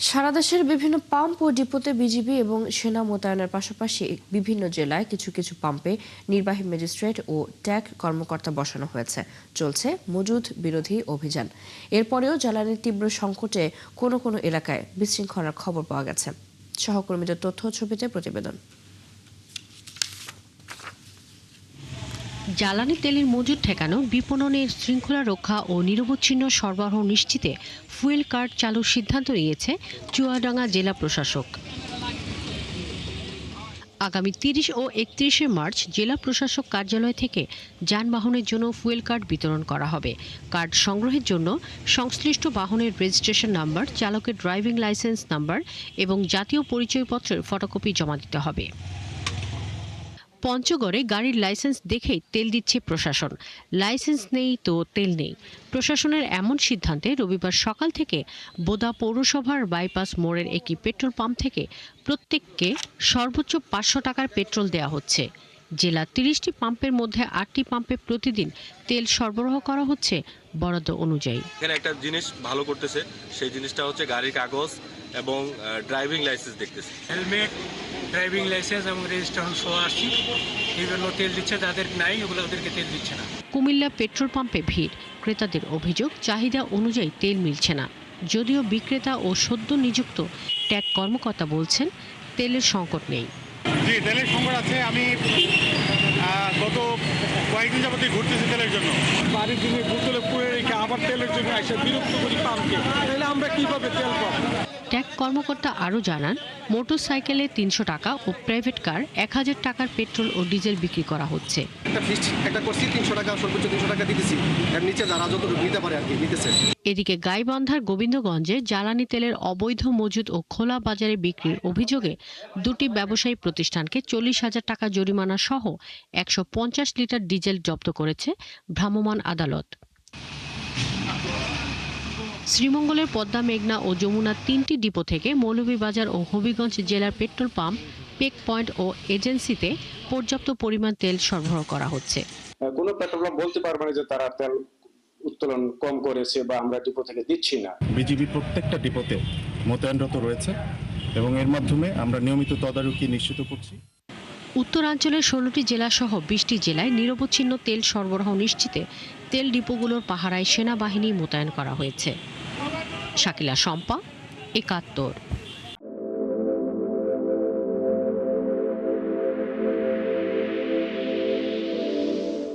সারা দেশের বিভিন্ন পাম্প ও ডিপোতে বিজিবি এবং সেনা মোতায়েনের পাশাপাশি বিভিন্ন জেলায় কিছু কিছু পাম্পে নির্বাহী ম্যাজিস্ট্রেট ও ট্যাগ কর্মকর্তা বসানো হয়েছে। চলছে মজুদ বিরোধী অভিযান। এরপরেও জ্বালানির তীব্র সংকটে কোনো কোনো এলাকায় বিশৃঙ্খলার খবর পাওয়া গেছে। সহকর্মীদের তথ্য ছবিতে প্রতিবেদন। জ্বালানি তেলের মজুদ ঠেকানো, বিপণনের শৃঙ্খলা রক্ষা ও নিরবচ্ছিন্ন সরবরাহ নিশ্চিতে ফুয়েল কার্ড চালুর সিদ্ধান্ত নিয়েছে চুয়াডাঙ্গা জেলা প্রশাসক। আগামী ৩০ ও ৩১ মার্চ জেলা প্রশাসক কার্যালয় থেকে যানবাহনের জন্য ফুয়েল কার্ড বিতরণ করা হবে। কার্ড সংগ্রহের জন্য সংশ্লিষ্ট বাহনের রেজিস্ট্রেশন নাম্বার, চালকের ড্রাইভিং লাইসেন্স নাম্বার এবং জাতীয় পরিচয়পত্রের ফটোকপি জমা দিতে হবে। পঞ্চগড়ে গাড়ির লাইসেন্স দেখেই তেল দিচ্ছে প্রশাসন। লাইসেন্স নেই তো তেল নেই। প্রশাসনের এমন সিদ্ধান্তে রবিবার সকাল থেকে বোদা পৌরসভার বাইপাস মোড়ের একটি পেট্রোল পাম্প থেকে প্রত্যেককে সর্বোচ্চ ৫০০ টাকার পেট্রোল দেওয়া হচ্ছে। জেলা ৩০টি পাম্পের মধ্যে ৮টি পাম্পে প্রতিদিন তেল সরবরাহ করা হচ্ছে বরাদ্দ অনুযায়ী। এখানে একটা জিনিস ভালো করতেছে, সেই জিনিসটা হচ্ছে গাড়ির কাগজ এবং ড্রাইভিং লাইসেন্স দেখতেছে। হেলমেট, ড্রাইভিং লাইসেন্স এবং রেজিস্ট্রেশন সহ আসছি। বিভিন্ন তেল দিচ্ছে, যাদের নাই ওগুলো ওদেরকে তেল দিচ্ছে না। কুমিল্লা পেট্রোল পাম্পে ভিড়। ক্রেতাদের অভিযোগ, চাহিদা অনুযায়ী তেল মিলছে না। যদিও বিক্রেতা ও সদ্য নিযুক্ত ট্যাগ কর্মকর্তা বলছেন তেলের সংকট নেই। জি, তেলের সংকট আছে। আমি গত কয়েকদিন যাবতীয় ঘুরতেছি তেলের জন্য। বাড়ির দিনে বোতলে পুড়ে রেখে আবার তেলের জন্য এসে বিরক্ত করি পাম্পকে, তাহলে আমরা কিভাবে তেল পাবো? ট্যাগ কর্মকর্তা আরও জানান, মোটর সাইকেলে ৩০০ টাকা ও প্রাইভেট কার ১০০০ টাকার পেট্রোল ও ডিজেল বিক্রি করা হচ্ছে। একটা করছি ৩০০ টাকা, সর্বোচ্চ ৩০০ টাকা দিতেছি। এর নিচে যারা যতটুকু নিতে পারে আর কি নিতেছে। এদিকে গাইবান্ধার গোবিন্দগঞ্জে জ্বালানি তেলের অবৈধ মজুদ ও খোলা বাজারে বিক্রির অভিযোগে দুটি ব্যবসায়ী প্রতিষ্ঠানকে ৪০,০০০ টাকা জরিমানা সহ ১৫০ লিটার ডিজেল জব্দ করেছে ভ্রাম্যমাণ আদালত। শ্রীমঙ্গলের পদ্মা, মেঘনা ও যমুনার ৩টি ডিপো থেকে মৌলভীবাজার ও হবিগঞ্জ জেলার পেট্রোল পাম্প, পেক পয়েন্ট ও এজেন্সিতে পর্যাপ্ত পরিমাণ তেল সরবরাহ করা হচ্ছে। কোনো পেট্রোল পাম্প বলতে পারবে না যে তারা তেল উত্তোলন কম করেছে বা আমরা ডিপো থেকে দিচ্ছি না। বিজিবি প্রত্যেকটা ডিপোতে মোতায়েনরত রয়েছে এবং এর মাধ্যমে আমরা নিয়মিত তদারকি নিশ্চিত করছি। উত্তরাঞ্চলের 16টি জেলাসহ 20টি জেলায় নিরবচ্ছিন্ন তেল সরবরাহ নিশ্চিতে তেল ডিপোগুলোর পাহারায় সেনাবাহিনী মোতায়েন করা হয়েছে। শাকিলা শম্পা, ৭১।